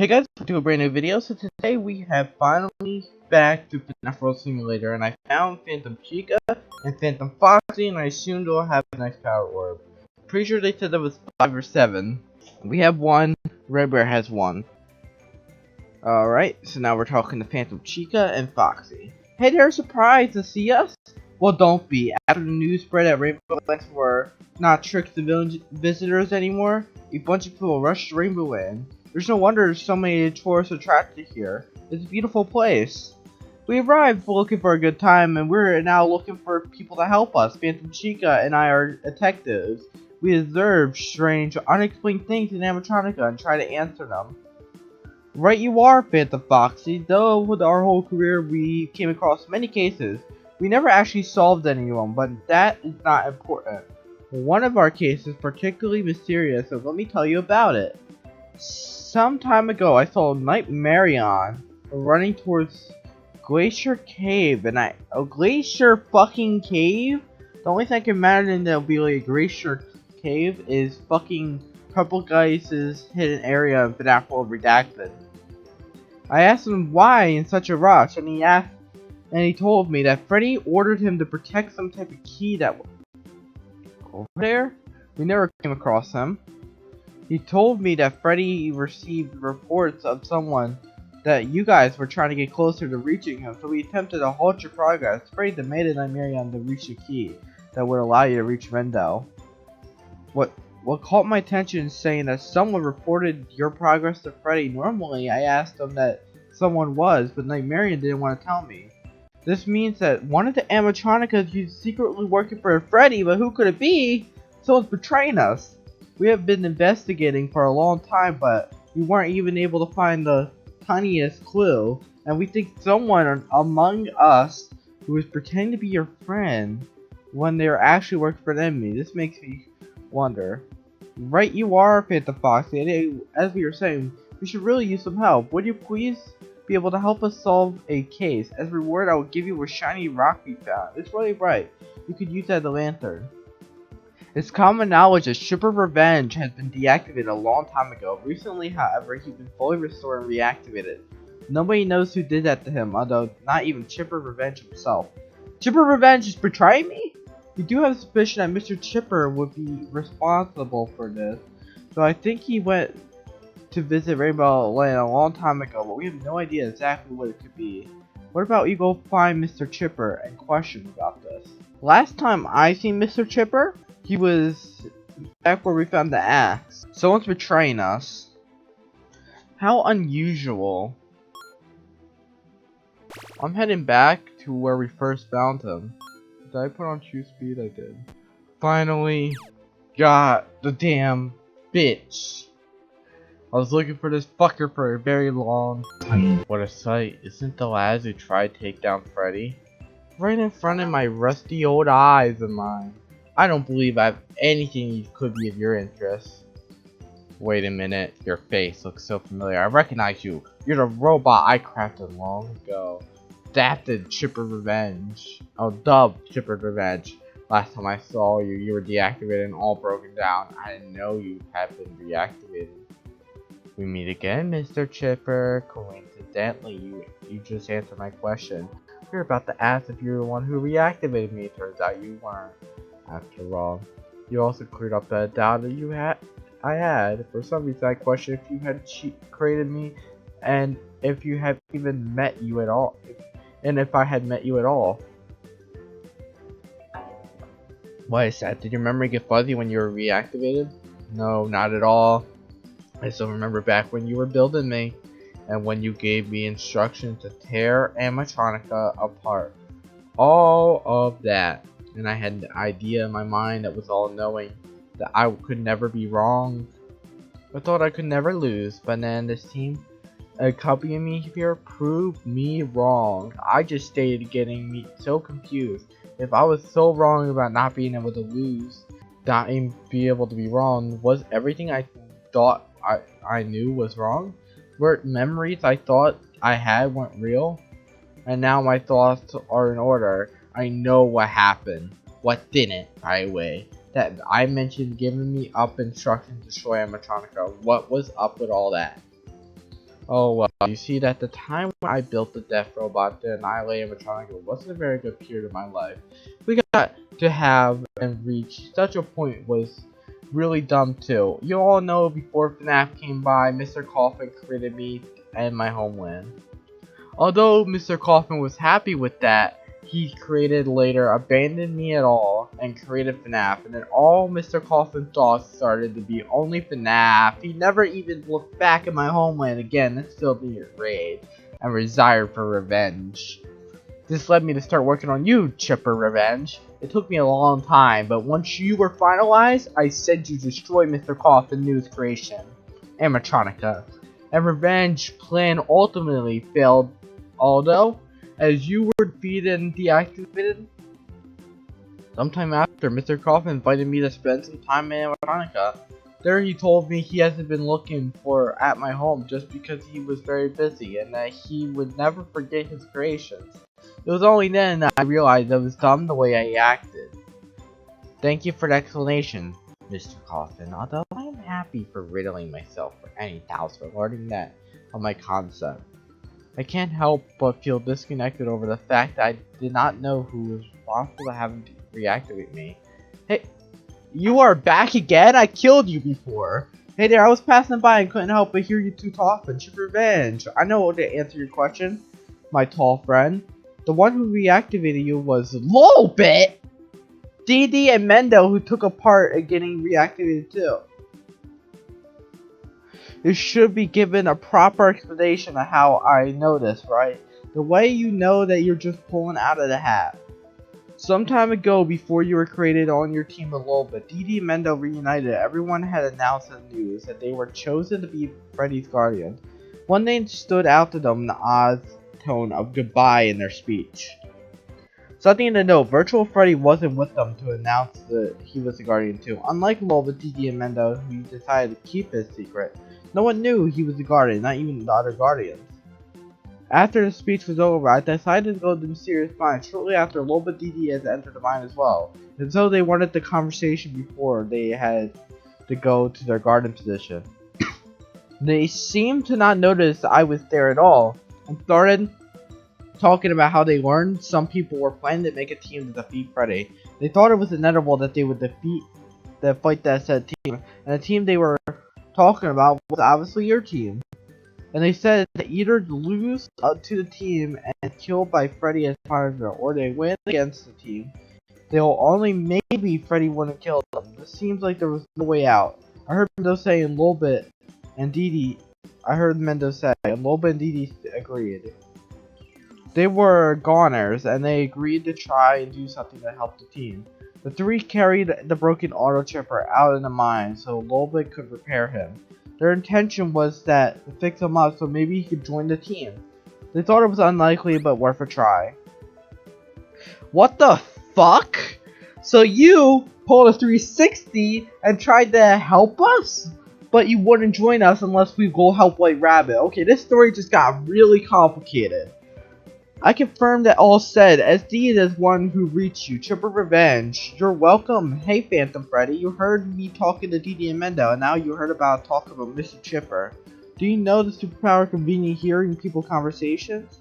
Hey guys, welcome to a brand new video. So today we have finally back to Fnaf World Simulator, and I found Phantom Chica and Phantom Foxy, and I assumed they'll have a nice power orb. Pretty sure they said there was 5 or 7. We have 1. Red Bear has 1. Alright, so now we're talking to Phantom Chica and Foxy. Hey, they're surprised to see us? Well, don't be. After the news spread that Rainbow Lands were not trick civilian visitors anymore, a bunch of people rushed Rainbow in. There's no wonder there's so many tourists attracted here. It's a beautiful place. We arrived looking for a good time, and we're now looking for people to help us. Phantom Chica and I are detectives. We observe strange, unexplained things in animatronica and try to answer them. Right you are, Phantom Foxy. Though with our whole career we came across many cases, we never actually solved any of them, but that is not important. One of our cases is particularly mysterious, so let me tell you about it. Some time ago, I saw Nightmarion running towards Glacier Cave, and Glacier fucking Cave? The only thing I can imagine that'll be like a Glacier Cave is fucking Purple Guy's hidden area in Fnaf World Redacted. I asked him why in such a rush, and he told me that Freddy ordered him to protect some type of key that was over there. We never came across him. He told me that Freddy received reports of someone that you guys were trying to get closer to reaching him, so we attempted to halt your progress. Freddy demanded Nightmarion to reach a key that would allow you to reach Rendell. What caught my attention is saying that someone reported your progress to Freddy. Normally, I asked him that someone was, but Nightmarion didn't want to tell me. This means that one of the animatronicas is secretly working for Freddy, but who could it be? Someone's betraying us. We have been investigating for a long time, but we weren't even able to find the tiniest clue. And we think someone among us who is pretending to be your friend when they are actually working for an enemy. This makes me wonder. Right you are, Phantom Foxy. And as we were saying, we should really use some help. Would you please be able to help us solve a case? As a reward, I will give you a shiny rock we found. It's really bright. You could use that as a lantern. It's common knowledge that Chipper Revenge has been deactivated a long time ago. Recently, however, he's been fully restored and reactivated. Nobody knows who did that to him, although not even Chipper Revenge himself. Chipper Revenge is betraying me? We do have a suspicion that Mr. Chipper would be responsible for this, so I think he went to visit Rainbow Land a long time ago, but we have no idea exactly what it could be. What about you go find Mr. Chipper and question about this? Last time I seen Mr. Chipper, he was back where we found the axe. Someone's betraying us. How unusual. I'm heading back to where we first found him. Did I put on true speed? I did. Finally got the damn bitch. I was looking for this fucker for a very long time. What a sight. Isn't the lads who tried to take down Freddy? Right in front of my rusty old eyes of mine. I don't believe I have anything that could be of your interest. Wait a minute, your face looks so familiar. I recognize you. You're the robot I crafted long ago. Adapted Chipper Revenge. Oh, dubbed Chipper Revenge. Last time I saw you, you were deactivated and all broken down. I didn't know you had been reactivated. We meet again, Mr. Chipper. Coincidentally, you just answered my question. We were about to ask if you were the one who reactivated me. Turns out you weren't. After all, you also cleared up that doubt that I had. For some reason, I questioned if you had created me, and if you had even met you at all, and if I had met you at all. What is that? Did your memory get fuzzy when you were reactivated? No, not at all. I still remember back when you were building me, and when you gave me instructions to tear animatronica apart. All of that. And I had an idea in my mind that was all-knowing, that I could never be wrong. I thought I could never lose, but then this team accompanying me here proved me wrong. I just stayed getting me so confused. If I was so wrong about not being able to lose, not even be able to be wrong, was everything I thought I knew was wrong? Were memories I thought I had weren't real? And now my thoughts are in order. I know what happened. What didn't, by the way. That I mentioned giving me up instructions to destroy animatronica. What was up with all that? Oh well, you see that the time when I built the death robot to annihilate animatronic wasn't a very good period of my life. We got to have and reach such a point was really dumb too. You all know before Fnaf came by, Mr. Coffin created me and my homeland. Although Mr. Coffin was happy with that, he created later abandoned me at all and created Fnaf, and then all Mr. Coffin thoughts started to be only Fnaf. He never even looked back at my homeland again and still needed raid and desired for revenge. This led me to start working on you, Chipper Revenge. It took me a long time, but once you were finalized, I said you destroy Mr. Coffin's newest creation, Animatronica. And Revenge plan ultimately failed, although, as you were defeated and deactivated, sometime after, Mr. Coffin invited me to spend some time in Animatronica. There he told me he hasn't been looking for at my home just because he was very busy and that he would never forget his creations. It was only then that I realized it was dumb the way I acted. Thank you for the explanation, Mr. Coffin, although I am happy for riddling myself for any doubts regarding that of my concept. I can't help but feel disconnected over the fact that I did not know who was responsible for having to reactivate me. Hey, you are back again? I killed you before. Hey there, I was passing by and couldn't help but hear you two talking. Chip Revenge. I know to answer your question, my tall friend. The one who reactivated you was Lolbit, DD, and Mendo, who took a part in getting reactivated too. You should be given a proper explanation of how I know this, right? The way you know that you're just pulling out of the hat. Some time ago, before you were created on your team with Lolbit, DD and Mendo reunited. Everyone had announced in the news that they were chosen to be Freddy's guardian. One name stood out to them in the odd tone of goodbye in their speech. Something to note, Virtual Freddy wasn't with them to announce that he was the guardian too. Unlike Lolbit, DD, and Mendo, who decided to keep his secret, no one knew he was the guardian, not even the other guardians. After the speech was over, I decided to go to the mysterious mine. Shortly after, Lolbit DD has entered the mine as well. And so they wanted the conversation before they had to go to their guardian position. They seemed to not notice I was there at all, and started talking about how they learned some people were planning to make a team to defeat Freddy. They thought it was inevitable that they would fight that said team, and the team they were talking about was obviously your team. And they said that either lose to the team and killed by Freddy as punishment, or they win against the team. They'll only maybe Freddy wouldn't kill them. This seems like there was no way out. I heard Mendo say in Lolbit and DD. I heard Mendo say, and Lolbit and DD agreed. They were goners, and they agreed to try and do something to help the team. The three carried the broken auto chipper out in the mine so Lolbit could repair him. Their intention was that to fix him up so maybe he could join the team. They thought it was unlikely but worth a try. What the fuck? So you pulled a 360 and tried to help us? But you wouldn't join us unless we go help White Rabbit. Okay, this story just got really complicated. I confirm that all said, SD is one who reached you. Chipper Revenge. You're welcome. Hey, Phantom Freddy. You heard me talking to DD and Mendo, and now you heard about talk about Mr. Chipper. Do you know the superpower convenient hearing people conversations?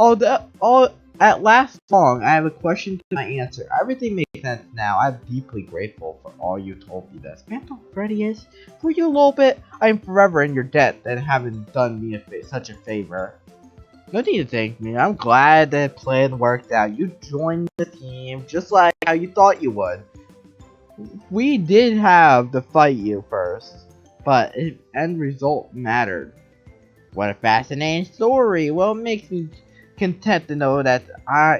At last long, I have a question to my answer. Everything makes sense now. I'm deeply grateful for all you told me this. Phantom Freddy is. For you a little bit, I am forever in your debt and having done me such a favor. No need to thank me. I'm glad the plan worked out. You joined the team just like how you thought you would. We did have to fight you first, but the end result mattered. What a fascinating story. Well, it makes me content to know that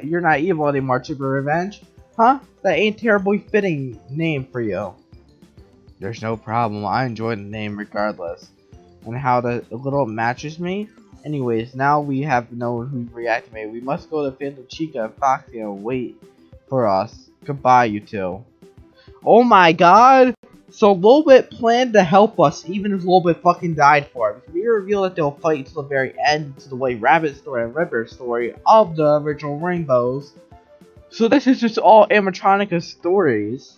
you're not evil anymore, Chipper Revenge. Huh? That ain't terribly fitting name for you. There's no problem. I enjoy the name regardless. And how the little matches me. Anyways, now we have known who reactivated. We must go to Phantom Chica and Foxy and wait for us. Goodbye, you two. Oh my god! So Lolbit planned to help us even if Lolbit fucking died for it. We reveal that they'll fight until the very end to the White Rabbit story and Redbeard story of the original Rainbows. So this is just all animatronica stories.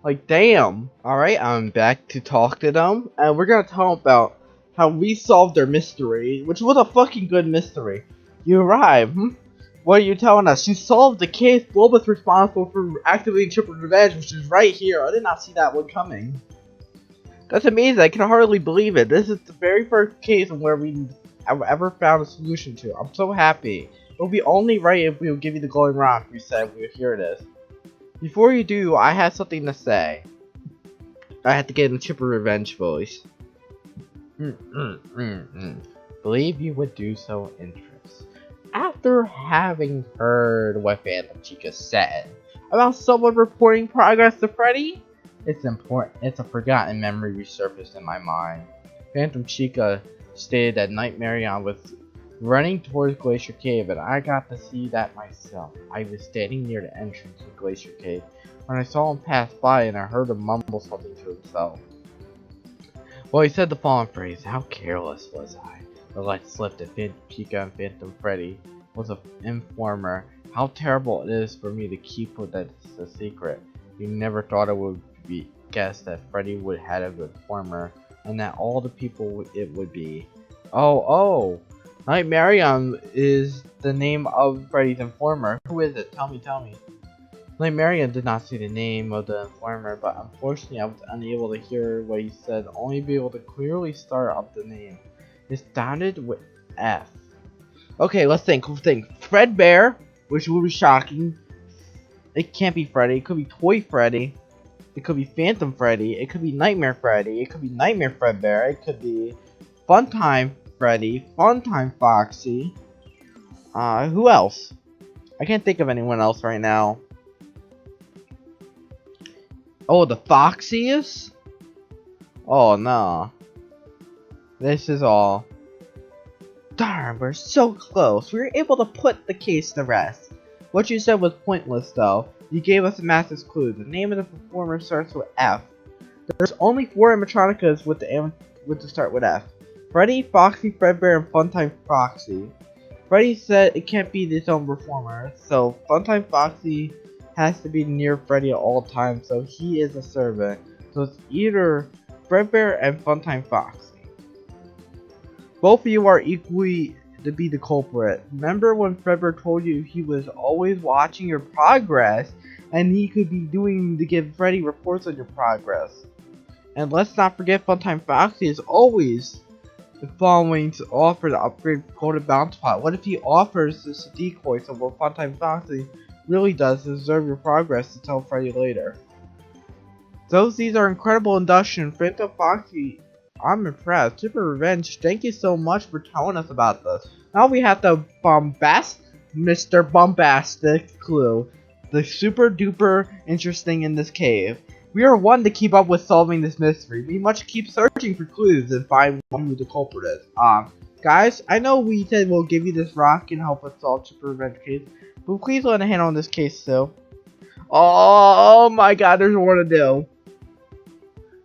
Like, damn. Alright, I'm back to talk to them. And we're gonna talk about how we solved their mystery, which was a fucking good mystery. You arrived, What are you telling us? You solved the case. Bulba's responsible for activating Triple Revenge, which is right here. I did not see that one coming. That's amazing. I can hardly believe it. This is the very first case where we have ever found a solution to. I'm so happy. It will be only right if we will give you the golden rock. We said here it is. Before you do, I have something to say. I have to get in the Triple Revenge voice. Believe you would do so in interest. After having heard what Phantom Chica said about someone reporting progress to Freddy, it's important. It's a forgotten memory resurfaced in my mind. Phantom Chica stated that Nightmarion was running towards Glacier Cave, and I got to see that myself. I was standing near the entrance to Glacier Cave when I saw him pass by, and I heard him mumble something to himself. Well, he said the following phrase: "How careless was I? The light slipped, and Phantom Chica and Phantom Freddy was an informer. How terrible it is for me to keep that a secret. You never thought it would be guessed that Freddy would have a good informer, and that all the people it would be. Oh, Nightmarion is the name of Freddy's informer. Who is it? Tell me. Nightmarion did not see the name of the informer, but unfortunately I was unable to hear what he said, only be able to clearly start up the name. It started with F. Okay, let's think. Fredbear, which will be shocking. It can't be Freddy. It could be Toy Freddy. It could be Phantom Freddy. It could be Nightmare Freddy. It could be Nightmare Fredbear. It could be Funtime Freddy. Funtime Foxy. Who else? I can't think of anyone else right now. Oh, the Foxies? Oh, no. This is all. Darn, we're so close. We were able to put the case to rest. What you said was pointless, though. You gave us a massive clue. The name of the performer starts with F. There's only 4 animatronicas with the start with F. Freddy, Foxy, Fredbear, and Funtime Foxy. Freddy said it can't be his own performer, so Funtime Foxy has to be near Freddy at all times, so he is a servant. So it's either Fredbear and Funtime Foxy. Both of you are equally to be the culprit. Remember when Fredbear told you he was always watching your progress, and he could be doing to give Freddy reports on your progress. And let's not forget Funtime Foxy is always following to offer the upgrade golden bounce pot. What if he offers this decoy, so what Funtime Foxy really does is observe your progress to tell Freddy later. These are incredible inductions. Phantom Foxy, I'm impressed. Super Revenge, thank you so much for telling us about this. Now we have the Mr. Bombastic clue. The super duper interesting in this cave. We are one to keep up with solving this mystery. We must keep searching for clues and find who the culprit is. Guys, I know we said we'll give you this rock and help us solve Super Revenge case, but please let a hand on this case too. Oh my god, there's more to do.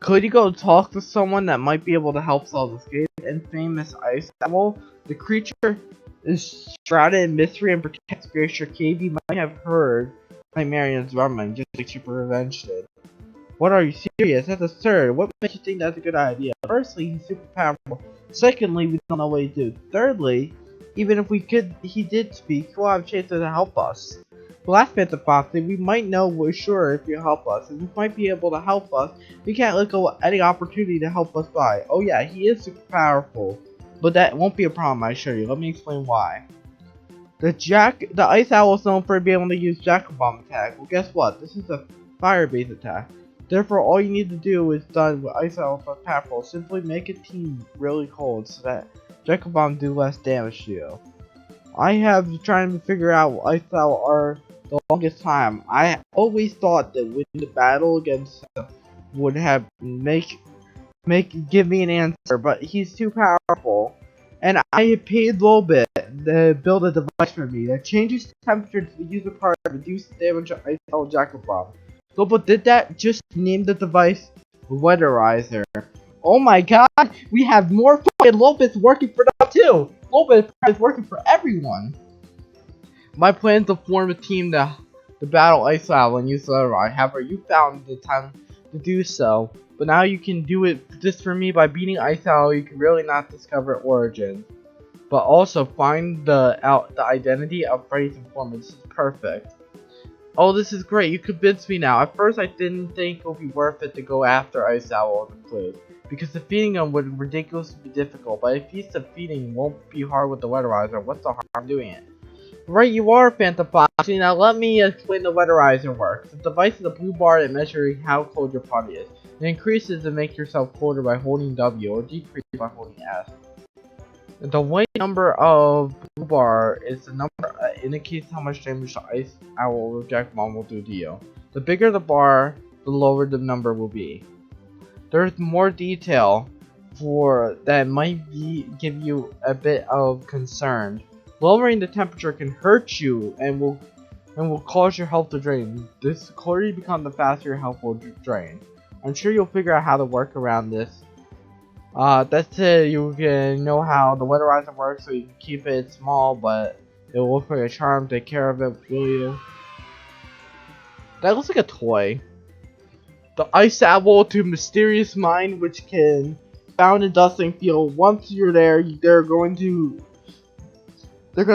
Could you go talk to someone that might be able to help solve this case? Infamous Ice Owl. The creature is shrouded in mystery and protects Glacier Cave. You might have heard Nightmarion's rumbling, just like Super Revenge did. What, are you serious? That's absurd. What makes you think that's a good idea? Firstly, he's super powerful. Secondly, we don't know what he'd do. Thirdly, even if he did speak, he'll have a chance to help us. Last Phantom Foxy, we might know for sure if you help us, and we might be able to help us. We can't let go of any opportunity to help us by. Oh yeah, he is super powerful, but that won't be a problem, I assure you. Let me explain why. The Ice Owl is known for being able to use Jack Bomb attack. Well, guess what? This is a fire-based attack. Therefore, all you need to do is done with Ice Owl so powerful. Simply make a team really cold so that Jack Bomb do less damage to you. I have trying to figure out what Ice Owl are the longest time. I always thought that when the battle against him would have give me an answer, but he's too powerful. And I paid a little bit to build a device for me that changes the temperature to the user part and reduces the damage of Ice Owl Jackal Bomb. So, but did that just name the device Weatherizer? Oh my god, we have more fucking Lopez working for them too! Lopez is working for everyone! My plan is to form a team to battle Ice Owl and use Weatherizer. However, you found the time to do so, but now you can do it just for me by beating Ice Owl. You can really not discover origin, but also find the identity of Freddy's informant. This is perfect. Oh, this is great. You convinced me now. At first, I didn't think it would be worth it to go after Ice Owl with the clue, because defeating him would ridiculously be difficult. But if he's defeating won't be hard with the Weatherizer, what's the harm doing it? Right, you are, Phantom Foxy. Now let me explain the Weatherizer works. The device is a blue bar that measures how cold your party is. It increases to make yourself colder by holding W, or decreases by holding S. The white number of blue bar is the number that indicates how much damage the Ice Owl or Jack Bomb will do to you. The bigger the bar, the lower the number will be. There's more detail for that might give you a bit of concern. Lowering the temperature can hurt you and will cause your health to drain. The colder you become, the faster your health will drain. I'm sure you'll figure out how to work around this. That's it. You can know how the Weatherizer works, so you can keep it small, but it will work for your charm. Take care of it, will you? That looks like a toy. The Ice Owl to Mysterious Mind, which can found in Dusting Field. Once you're there, they're going to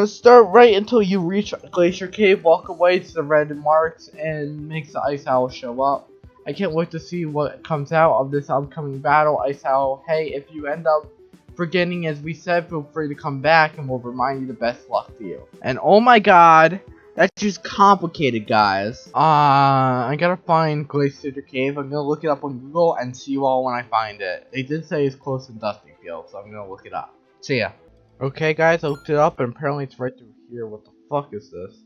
start right until you reach Glacier Cave. Walk away to the red marks and makes the Ice Owl show up. I can't wait to see what comes out of this upcoming battle. Ice Owl, hey, if you end up forgetting, as we said, feel free to come back and we'll remind you the best luck to you. And oh my god, that's just complicated, guys. I gotta find Glacier Cave. I'm gonna look it up on Google and see you all when I find it. They did say it's close to Dusting Field, so I'm gonna look it up. See ya. Okay, guys, I looked it up and apparently it's right through here. What the fuck is this?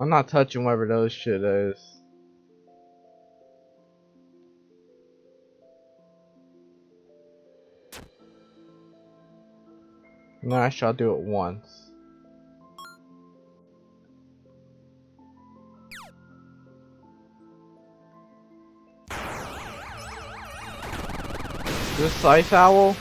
I'm not touching whatever those shit is. No, I shall do it once. This Ice Owl?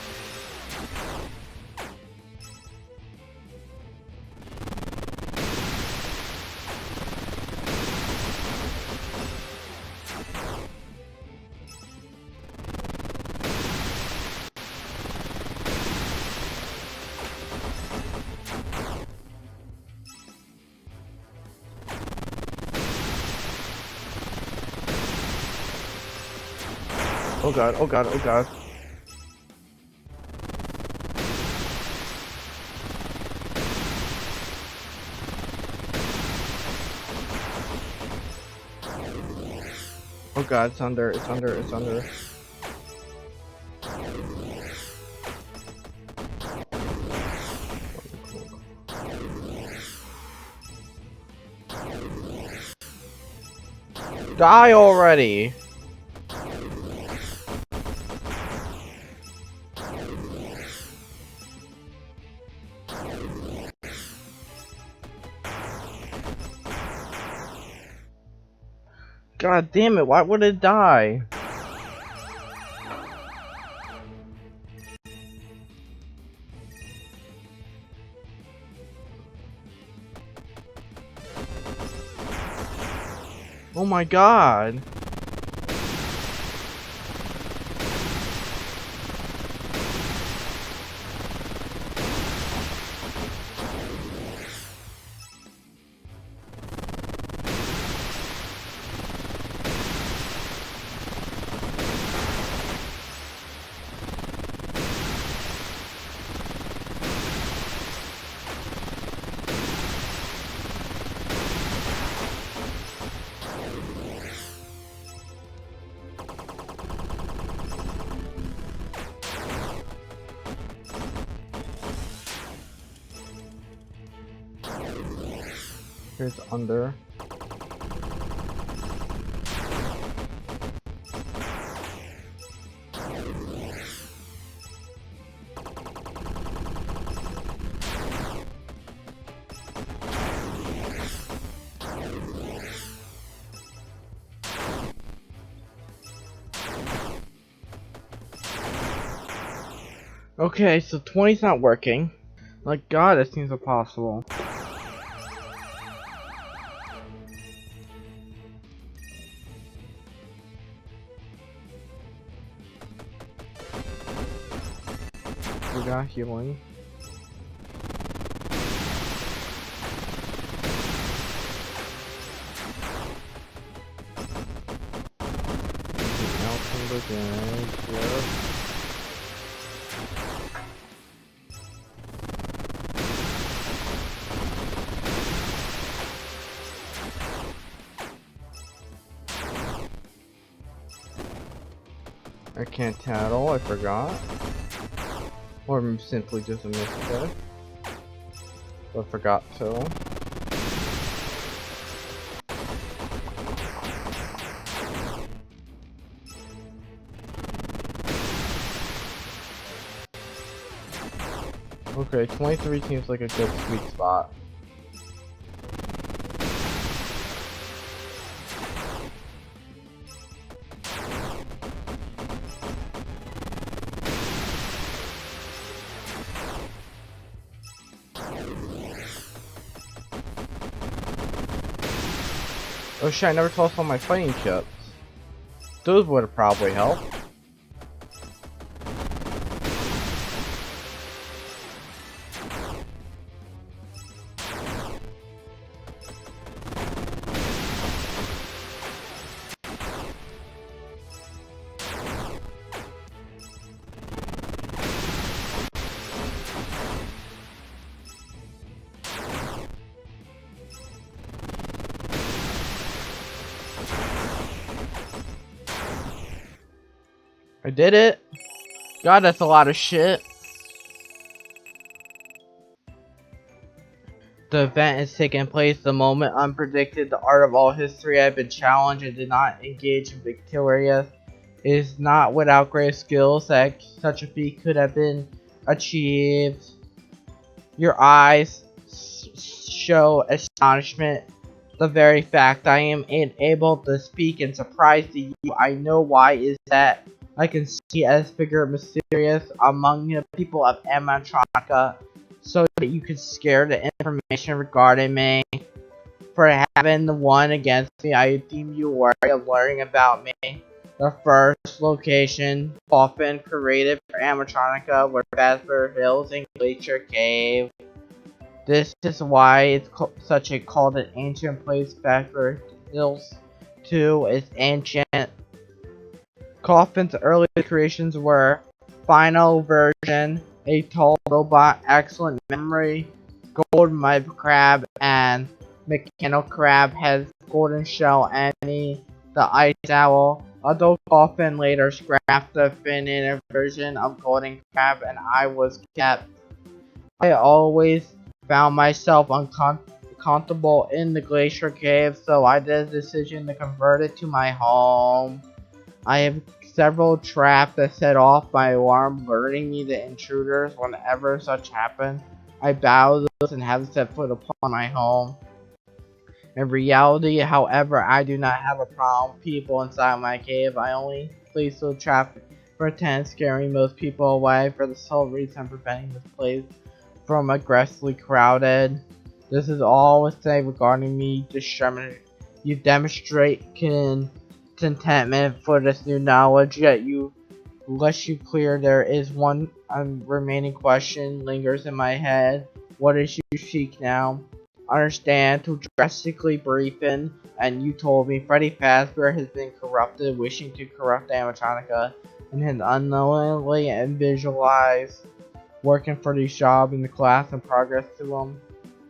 Oh god, oh god, oh god. Oh god, it's under, it's under, it's under. Die already! God damn it, why would it die? Oh my god. Here's under. Okay, so 20's not working. Like, God, that seems impossible. We got healing. I can't tattle, I forgot. Or simply just a misclick. I forgot to. Okay, 23 seems like a good sweet spot. Oh shit, I never tossed all my fighting chips. Those would have probably helped. I did it! God, that's a lot of shit. The event is taking place the moment unpredicted. The art of all history had been challenged and did not engage in victorious. It is not without great skills that such a feat could have been achieved. Your eyes show astonishment. The very fact I am able to speak and surprise to you, I know why is that I can see as figure mysterious among the people of Amatronica, so that you could scare the information regarding me. For having the one against me, I deem you worthy of learning about me. The first location, often created for Amatronica, were Fazbear Hills and Glacier Cave. This is why it's such a called an ancient place. Fazbear Hills 2 is ancient. Coffin's early creations were Final Version, a tall robot, excellent memory, gold mud crab, and mechanical crab has golden shell, Annie the ice owl. Although Coffin later scrapped the feminine version of golden crab and I was kept, I always found myself uncomfortable in the glacier cave, so I did the decision to convert it to my home. I have several traps that set off my alarm, alerting me to intruders. Whenever such happen, I bow those and have set foot upon my home. In reality, however, I do not have a problem with people inside my cave. I only place the trap pretend scaring most people away for the sole reason preventing this place from aggressively crowded. This is all I say regarding me. You demonstrate contentment for this new knowledge, yet lest you clear, there is one remaining question lingers in my head. What is you seek now? Understand to drastically briefing, and you told me Freddy Fazbear has been corrupted, wishing to corrupt Amatronica, and has unknowingly and visualized working for the job in the class and progress to him.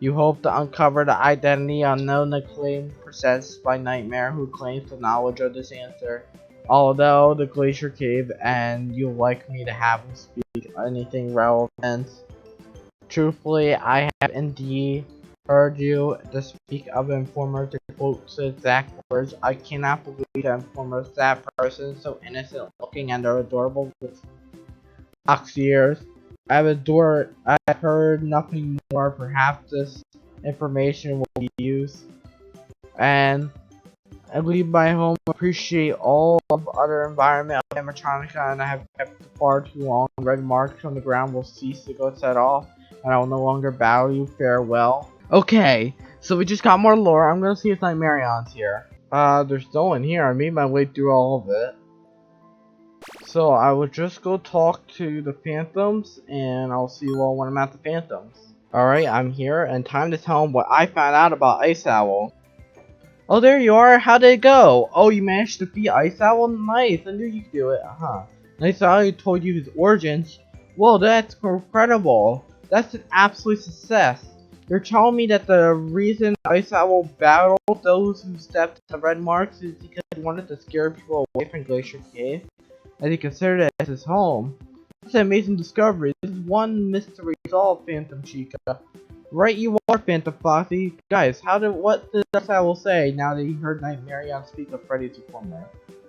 You hope to uncover the identity unknown to claim possessed by Nightmare, who claims the knowledge of this answer. Although the Glacier Cave, and you'd like me to have him speak anything relevant. Truthfully, I have indeed heard you to speak of Informer, to quote the exact words. I cannot believe that Informer is that person so innocent looking and their adorable Foxy ears. I've heard nothing more. Perhaps this information will be used. And I leave my home, appreciate all of other environmental animatronica and I have kept it far too long. Red marks on the ground will cease to go set off, and I will no longer bow you. Farewell. Okay, so we just got more lore. I'm gonna see if Nightmarion's here. There's no one here. I made my way through all of it. So I will just go talk to the Phantoms, and I'll see you all when I'm at the Phantoms. Alright, I'm here, and time to tell them what I found out about Ice Owl. Oh, there you are. How did it go? Oh, you managed to defeat Ice Owl? Nice. I knew you could do it. Ice Owl told you his origins. Well, that's incredible. That's an absolute success. You're telling me that the reason Ice Owl battled those who stepped in the red marks is because he wanted to scare people away from Glacier Cave, and he considered it as his home. That's an amazing discovery. This is one mystery solved, Phantom Chica. Right you are, Phantom Foxy. Guys, what did Ice Owl say now that he heard Nightmarion speak of Freddy's performer?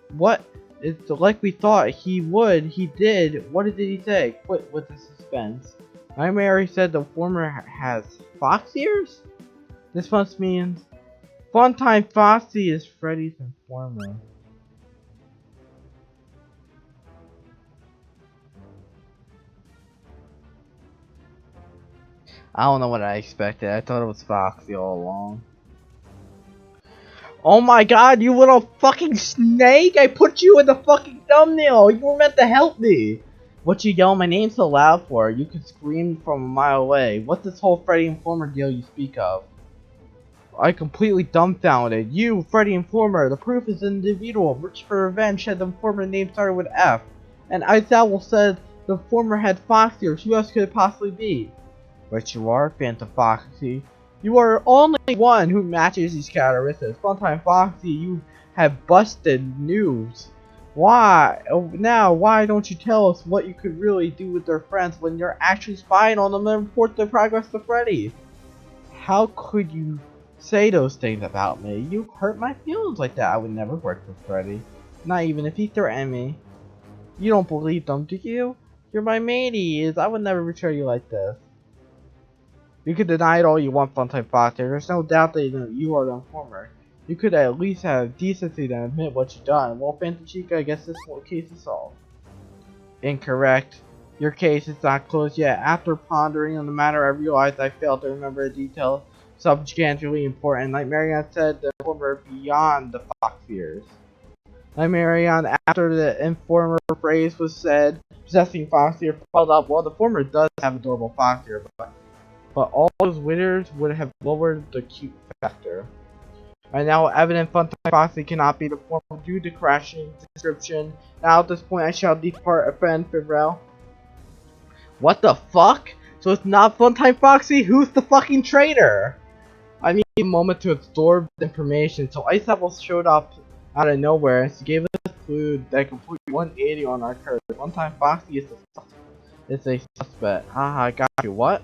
What? It's like we thought he would. He did. What did he say? Quit with the suspense. Nightmare said the former has fox ears? This must mean Funtime Foxy is Freddy's informer. I don't know what I expected. I thought it was Foxy all along. Oh my god, you little fucking snake! I put you in the fucking thumbnail! You were meant to help me! What you yell my name so loud for? You could scream from a mile away. What's this whole Freddy Informer deal you speak of? I completely dumbfounded. You, Freddy Informer, the proof is individual. Rich for revenge said the Informer name started with F. And Ice Owl said the Informer had fox ears. Who else could it possibly be? But you are, Phantom Foxy. You are only one who matches these characteristics. Funtime Foxy, you have busted news. Why? Now, why don't you tell us what you could really do with their friends when you're actually spying on them and report their progress to Freddy? How could you say those things about me? You hurt my feelings like that. I would never work with Freddy. Not even if he threatened me. You don't believe them, do you? You're my mateys. I would never betray you like this. You can deny it all you want, Funtime Foxy. There's no doubt that you are the informer. You could at least have decency to admit what you've done. Well, Phantom Chica, I guess this case is solved. Incorrect. Your case is not closed yet. After pondering on the matter, I realized I failed to remember a detail substantially important. Nightmarion said the informer beyond the fox ears. Nightmarion, after the informer phrase was said, possessing fox ear, followed up. Well, the former does have adorable fox ear, but all those withered would have lowered the cute factor. Right now, evident Funtime Foxy cannot be the former due to crashing description. Now at this point, I shall depart a friend farewell. What the fuck? So it's not Funtime Foxy? Who's the fucking traitor? I need a moment to absorb the information. So Ice Owl showed up out of nowhere and she gave us a clue that completely 180 on our curve. Funtime Foxy is a suspect. Haha, I got you. What?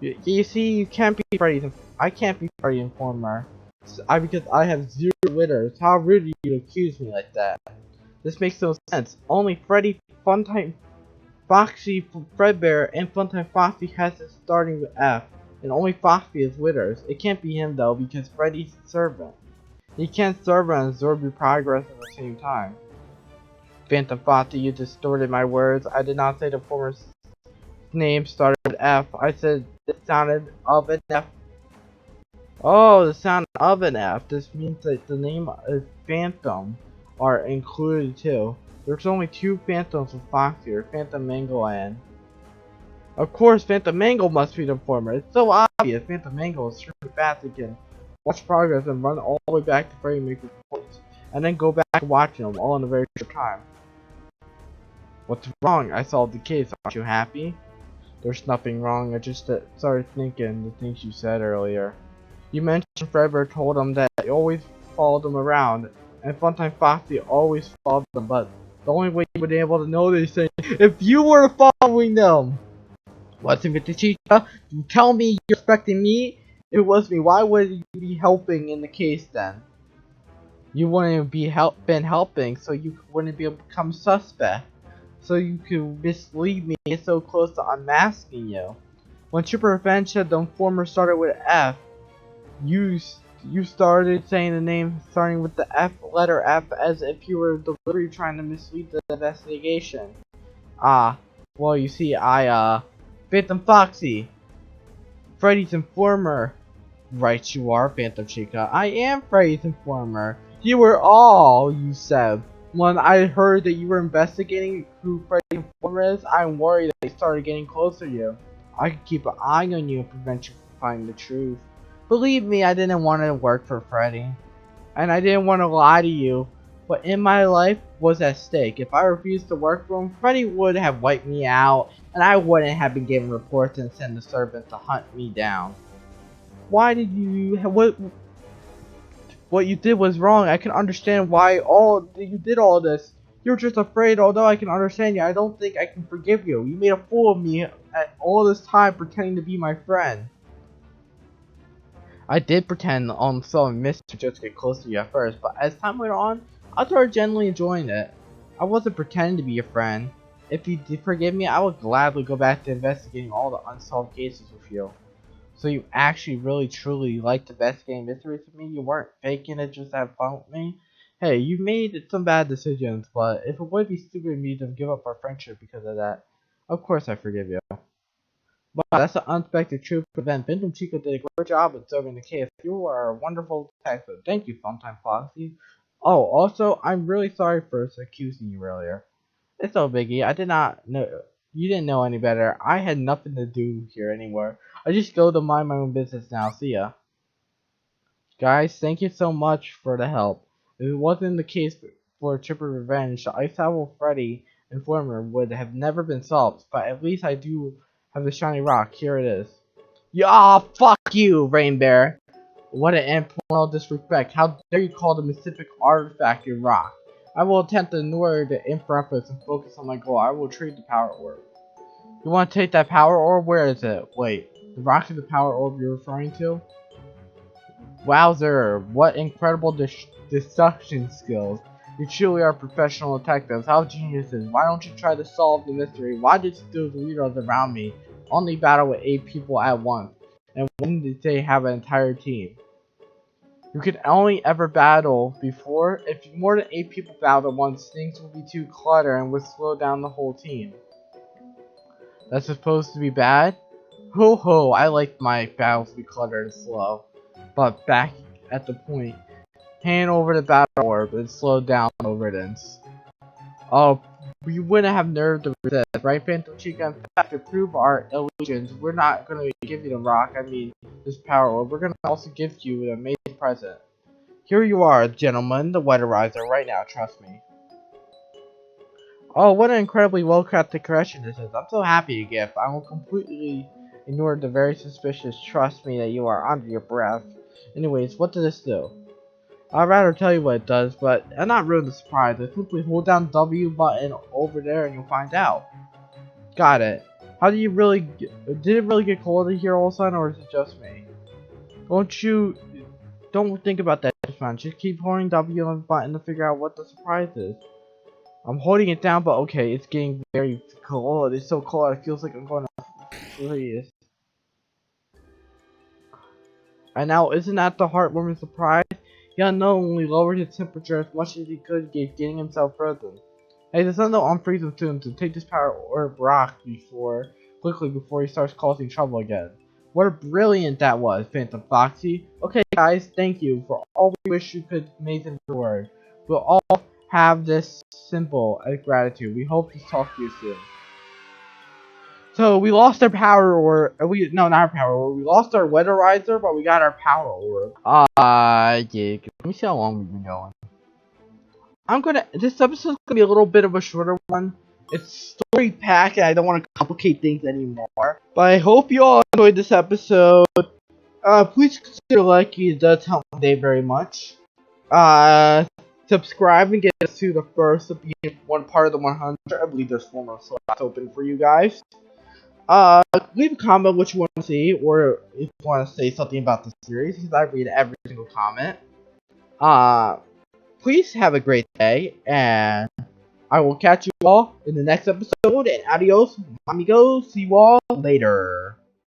You see, you can't be Freddy's. I can't be Freddy Informer. Because I have 0 withers. How rude of you to accuse me like that. This makes no sense. Only Freddy, Funtime Foxy, Fredbear, and Funtime Foxy has it starting with F. And only Foxy is withers. It can't be him though, because Freddy's a servant. He can't serve and absorb your progress at the same time. Phantom Foxy, you distorted my words. I did not say the former's name started with F. I said it sounded of an F. Oh, the sound of an F. This means that the name of Phantom are included too. There's only 2 Phantoms with Fox here, Phantom Mangle and... Of course, Phantom Mangle must be the former. It's so obvious. Phantom Mangle is extremely fast and can watch progress and run all the way back to Freddy make reports. And then go back to watching them all in a very short time. What's wrong? I solved the case. Aren't you happy? There's nothing wrong. I just started thinking the things you said earlier. You mentioned Fredbear told him that he always followed them around, and Funtime Foxy always followed them, but the only way you would be able to know these things if you were following them. What's in with the Chica? You tell me you're expecting me? It was me. Why would you be helping in the case then? You wouldn't be been helping, so you wouldn't be able to become suspect. So you could mislead me and get so close to unmasking you. When Super Revenge said the informer started with F, you You started saying the name starting with the letter F as if you were deliberately trying to mislead the investigation. Ah, well, you see, Phantom Foxy, Freddy's informer. Right you are, Phantom Chica. I am Freddy's informer. You were all you said. When I heard that you were investigating who Freddy's informer is, I'm worried that they started getting closer to you. I could keep an eye on you and prevent you from finding the truth. Believe me, I didn't want to work for Freddy. And I didn't want to lie to you. But in my life was at stake. If I refused to work for him, Freddy would have wiped me out, and I wouldn't have been given reports and sent the servants to hunt me down. Why did you what you did was wrong? I can understand why you did all this. You're just afraid. Although I can understand you, I don't think I can forgive you. You made a fool of me at all this time pretending to be my friend. I did pretend on some mystery just to get close to you at first, but as time went on, I started genuinely enjoying it. I wasn't pretending to be your friend. If you did forgive me, I would gladly go back to investigating all the unsolved cases with you. So you actually really truly liked investigating mysteries with me? You weren't faking it just to have fun with me? Hey, you made some bad decisions, but if it would be stupid of me to give up our friendship because of that, of course I forgive you. Wow, that's an unexpected truth event. Phantom Chica did a great job of solving the case. You are a wonderful detective. Thank you, Funtime Foxy. Oh, also, I'm really sorry for accusing you earlier. It's no biggie. I did not know. You didn't know any better. I had nothing to do here anymore. I just go to mind my own business now. See ya. Guys, thank you so much for the help. If it wasn't the case for Triple Revenge, the Ice Owl Freddy Informer would have never been solved, but at least I do have the shiny rock. Here it is. Yeah, fuck you, Rain Bear. What an infernal disrespect. How dare you call the mythic artifact your rock? I will attempt to ignore the inference and focus on my goal. I will trade the power orb. You want to take that power orb? Where is it? Wait, the rock is the power orb you're referring to? Wowzer, what incredible deduction skills. You truly are professional detectives. How genius is. Why don't you try to solve the mystery? Why did you steal the leaders around me? Only battle with 8 people at once. And when did they have an entire team? You can only ever battle before. If more than 8 people battle at once, things will be too cluttered and would slow down the whole team. That's supposed to be bad? Ho ho, I like my battles to be cluttered and slow. But back at the point, hand over the battle orb and slow down the riddance. Oh, we wouldn't have nerve to resist, right, Phantom Chica? In fact, to prove our illusions, we're not gonna give you the rock, this power orb. We're gonna also give you an amazing present. Here you are, gentlemen, the Wetherizer, right now, trust me. Oh, what an incredibly well-crafted correction this is. I'm so happy to give. I will completely ignore the very suspicious trust me that you are under your breath. Anyways, what does this do? I'd rather tell you what it does, but I'm not ruin the surprise. I simply hold down the W button over there and you'll find out. Got it. How do you really did it really get cold here all of a sudden, or is it just me? Don't think about that just man. Just keep holding W on the button to figure out what the surprise is. I'm holding it down, but okay, it's getting very cold. It's so cold, it feels like I'm going to freeze. And now, isn't that the heartwarming surprise? He unknowingly lowered his temperature as much as he could, getting himself frozen. Hey, the sun will unfreeze him soon to take this power orb rock quickly before he starts causing trouble again. What a brilliant that was, Phantom Foxy. Okay, guys, thank you for all we wish you could amazing reward. We'll all have this simple as gratitude. We hope to talk to you soon. So we lost our power orb. No, not our power orb. We lost our Wetherizer, but we got our power orb. Yeah. Let me see how long we've been going. This episode's gonna be a little bit of a shorter one. It's story packed, and I don't want to complicate things anymore. But I hope you all enjoyed this episode. Please consider liking. It does help my day very much. Subscribe and get us to the first of being one part of the 100. I believe there's 4 more slots open for you guys. Leave a comment what you want to see, or if you want to say something about the series, because I read every single comment. Please have a great day, and I will catch you all in the next episode, and adios, amigos, see you all later.